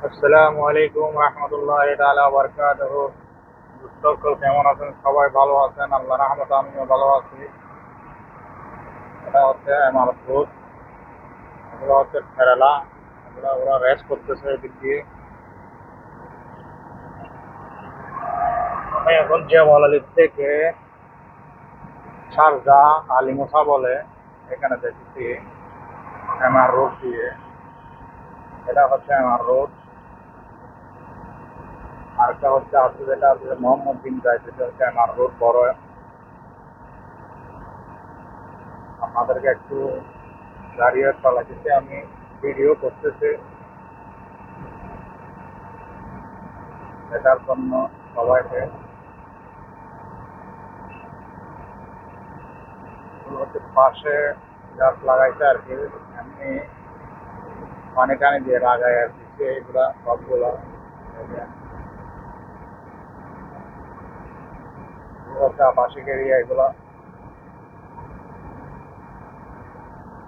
আসসালামু আলাইকুম রহমতুল্লাহি তাআলা ওয়া বারাকাতুহু। দর্শক কেমন আছেন? সবাই ভালো আছেন? আল্লাহর রহমতে আমিও ভালো আছি। এটা হচ্ছে আমার ভূত, এগুলো হচ্ছে কেরালা, এগুলো ওরা রেস্ট করতেছে এদিক দিয়ে। আমি এখন জামালালির থেকে শারজাহ আলিমুসা বলে এখানে দেখছি এমআর রোড দিয়ে। এটা হচ্ছে এমআর রোড। আরেকটা হচ্ছে আছে যেটা হচ্ছে মোহাম্মদ বিন জায়েদ, যেটা হচ্ছে এমআর রোড বড়। আপনাদেরকে একটু দাঁড়িয়ে চালাচ্ছি, আমি ভিডিও করতেছি, এটার জন্য সবাইকে হচ্ছে পাশে গাছ লাগাইছে আর কি, এমনি পানি টানি দিয়ে লাগাই আর কি এইগুলা সবগুলা। হচ্ছে আবাসিক এরিয়া এগুলা।